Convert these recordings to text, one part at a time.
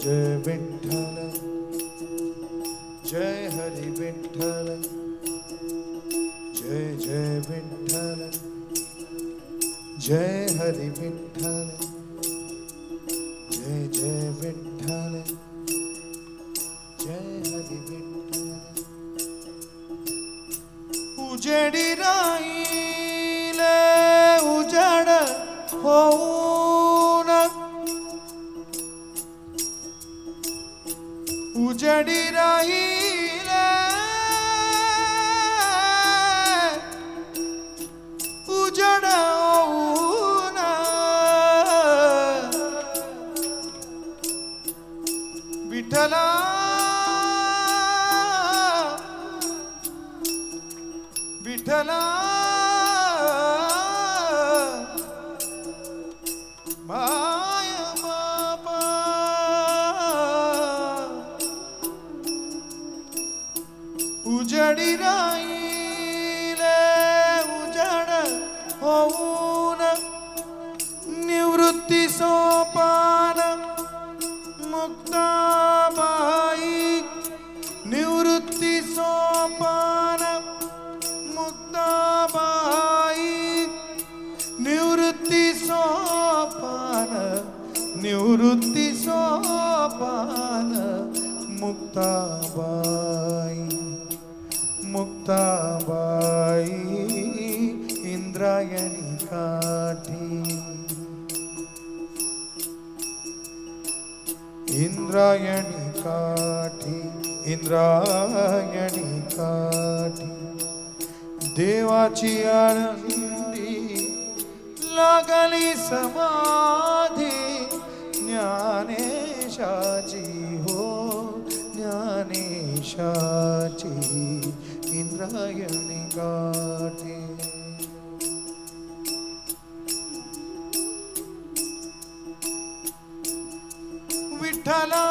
जय विठ्ठल जय हरि विठ्ठल जय जय विठ्ठल जय हरि विठ्ठल जय जय विठ्ठल जय हरि विठ्ठल उजेडी राहिले उजाड होऊन उजेडी राहिले उजाड होऊन विठ्ठला विठ्ठला माय बाबा उजडी राहिले उजड होऊन निवृत्ती सोपान मुक्ताबाई निवृत्ती सोपान मुक्ताबाई निवृत्ती सोपान निवृत्ती सोपान मुक्ताबाई मुक्ताबाई इंद्रायणी काठी इंद्रायणी काठी इंद्रायणी काठी देवाची आनंदी लागली समाधी ज्ञानेशाची हो ज्ञानेशाची इंद्रायणी काठी विठ्ठला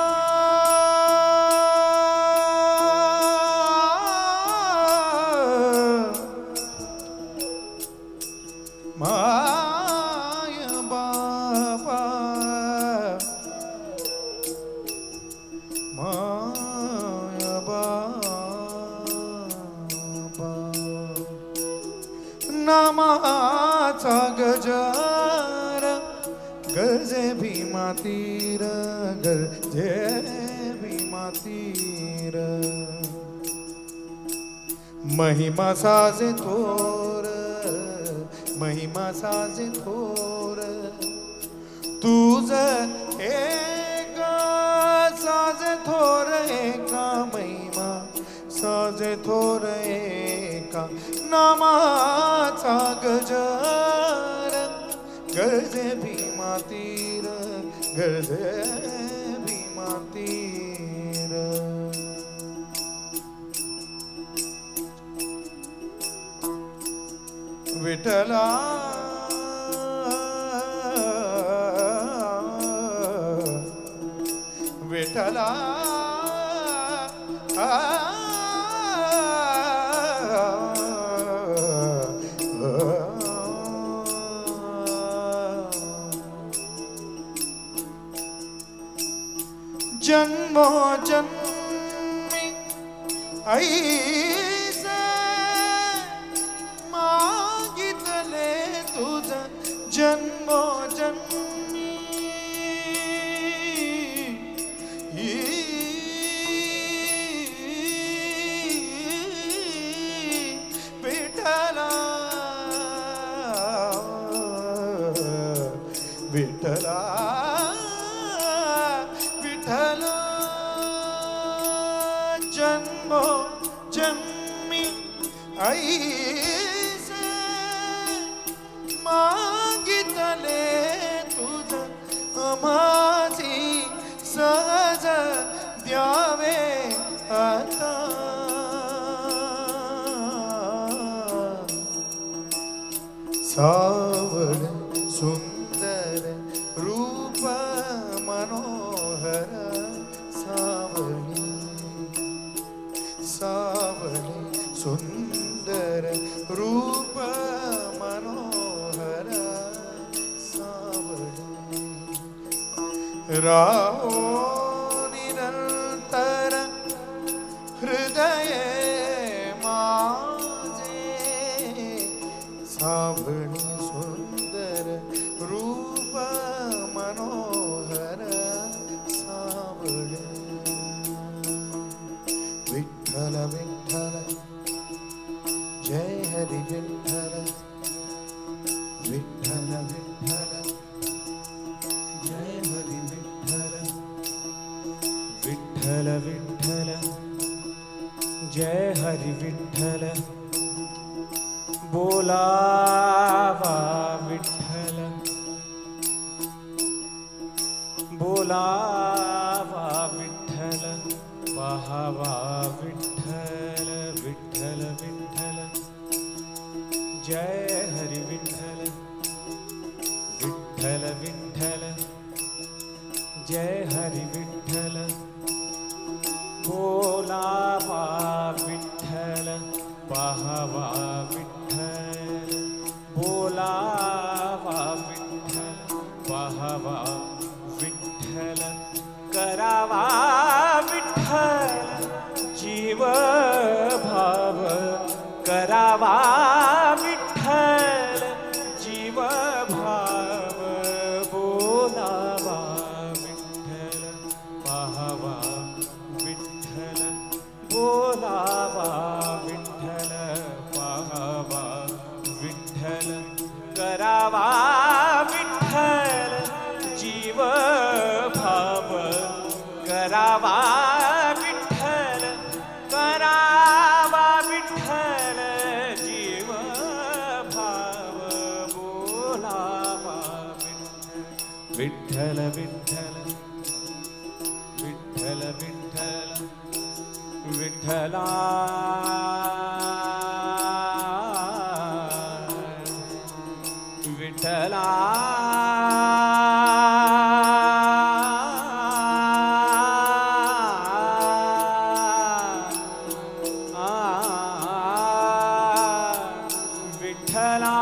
माय बाबा माय बाबा नामाचा गजर गरजे भीमा तीर गरजे भीमा तीर महिमा साजे थोर महिमा साजे थोर तुझ एक साजे थोर एका महिमा साजे थोर एका नामाचा गजर गरजे भीमा तीर गरजे भीमा तीर विठ्ठला विठ्ठला जन्मो जन्मी ऐसे मागितले तुझ जन्मो जन्मी विठ्ठला विठ्ठला विठ्ठला जन्मो जन्मी ऐसे मागितले तुझ माझी सहज द्यावे आता सावळ सुंदर रूप मनोहर सावळी सावळी सुंदर रूप मनोहर सावळी राहो सावळी सुंदर रूप मनोहर सावळे विठ्ठल विठ्ठल जय हरी विठ्ठल विठ्ठल विठ्ठल जय हरी विठ्ठल विठ्ठल विठ्ठल जय हरी विठ्ठल बोलावा विठ्ठल बोलावा विठ्ठल पाहावा विठ्ठल विठ्ठल विठ्ठल जय हरी विठ्ठल विठ्ठल विठ्ठल जय हरी विठ्ठल बोलावा विठ्ठल पाहावा विठ्ठल बोलावा विठ्ठल पाहावा विठ्ठल करावा विठ्ठल जीव भाव करावा विठ्ठल जीव भाव बोलावा विठ्ठल पाहावा विठ्ठल बोलावा विठ्ठल पाहावा विठ्ठल करावा विठ्ठल जीव भाव करावा विठ्ठल करावा विठ्ठल जीव भाव बोलावा विठ्ठल विठ्ठल विठ्ठल विठ्ठल विठ्ठला विठ्ठला विठ्ठला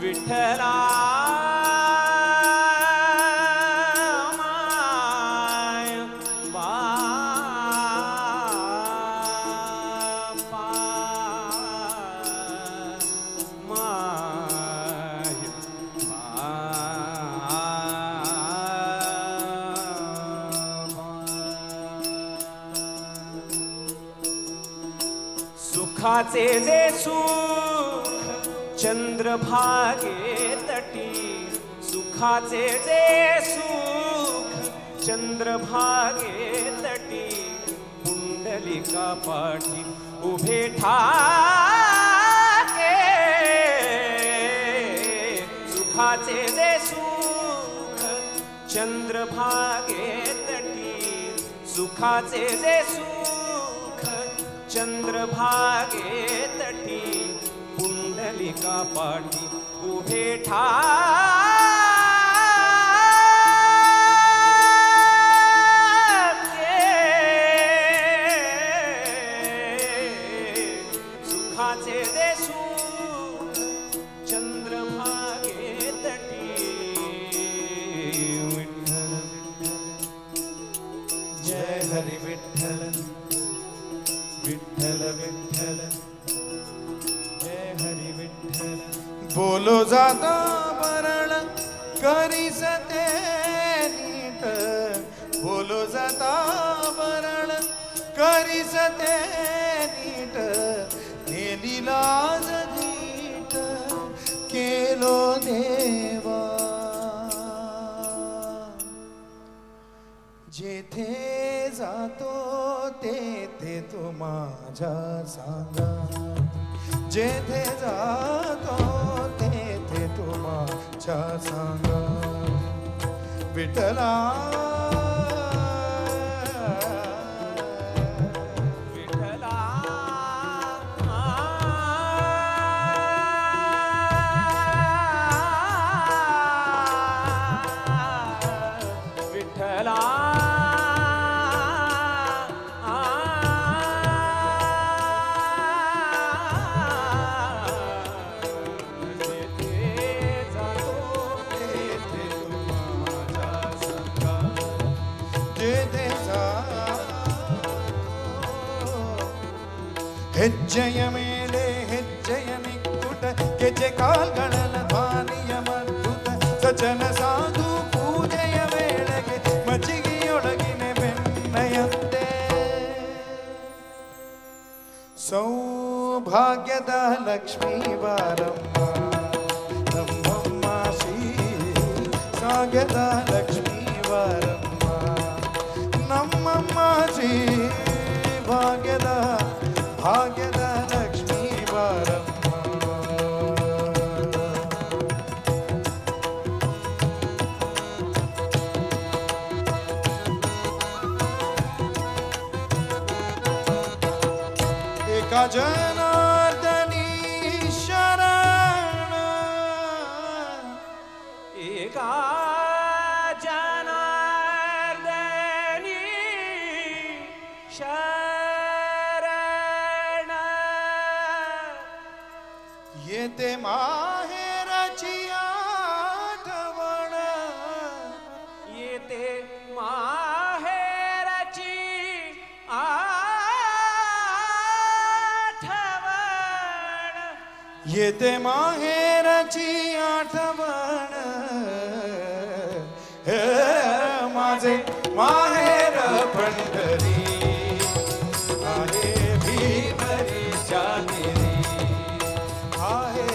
विठ्ठला सुखाचे जे सुख चंद्रभागे तटी सुखाचे जे सुख चंद्रभागे तटी पुंडलिका पाठी उभे ठाके सुखाचे जे सुख चंद्रभागे तटी सुखाचे जे सुख चंद्रभागे तटी पुंडलिका पाठी उभे ठाके सुखाचे जे सुख चंद्रभागे तटी विठ्ठल जय हरी विठ्ठल विठ्ठल विठ्ठल जय हरी विठ्ठल बोलो जाता मरण करीस ते नीट बोलो जाता मरण करीस ते नीट नेली लाज नीट केलो देवा जेथे जातो तेथे तू माझ्या सांगा जेथे जातो तेथे तू माझ्या सांगा विठ्ठला विठ्ठला विठ्ठला ಹೆಜ್ಜೆಯ ಮೇಲೆ निश्चय निकुट केचे काल गणन ध्वानिय मद्भुत सजन साधु पूजय वेळगे ಮಜ್ಜಿಗೆಯೊಳಗಿನೆ ಬೆಣ್ಣೆಯಂತೆ ಸೌಭಾಗ್ಯದ ಲಕ್ಷ್ಮೀ ಬಾರಮ್ಮ ನಮ್ಮಮ್ಮ ಶ್ರೀ ಸಾಗ್ಯದ ಲಕ್ಷ್ಮೀ ಬಾರಮ್ಮ ನಮ್ಮಮ್ಮ ಶ್ರೀ ಭಾಗ್ಯದ ಲಕ್ಷ್ಮೀ ಬಾರಮ್ಮ एका जनार्दनी शरण एका जनार्दनी शरण येते माहेराची आठवण येते माहेराची आठवण येते माहेराची आठवण हे माझे माहेर पंढरी आहे भीमरीच्या तिरी आहे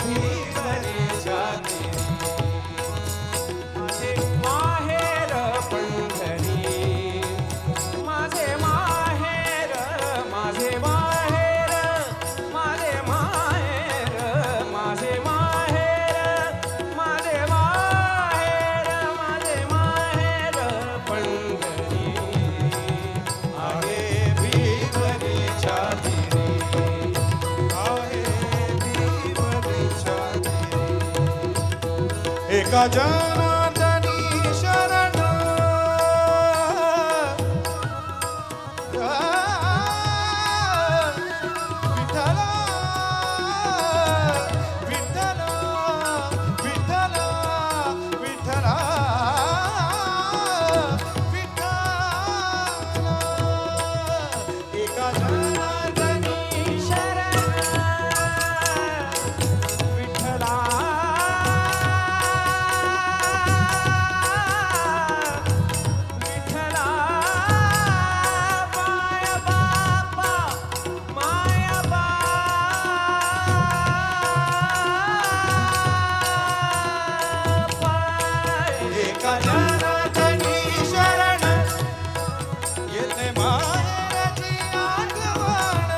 भीमरीच्या तिरी माझे माहेर पंढरी माझे माहेर माझे माहेर माझे माहेर माझे माहेर माझे माहेर माझे माहेर पंढरी आहे भीमरीच्या तिरी आहे भीमरीच्या तिरी एका जनार्दनी शरण विठ्ठल विठ्ठल विठ्ठल विठ्ठल एका जनार्दनी शरण विठ्ठला विठ्ठला माया बापा माया बापा एका जनार्दनी शरण येते माहेरची आठवण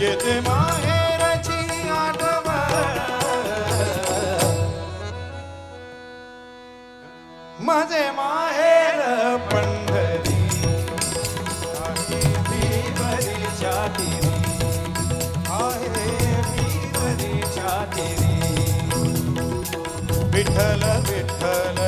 येते माहेरची आठवण माझे माहेर पंढरी आहे भीमरीच्या तिरी आहे भीमरीच्या तिरी विठ्ठल विठ्ठल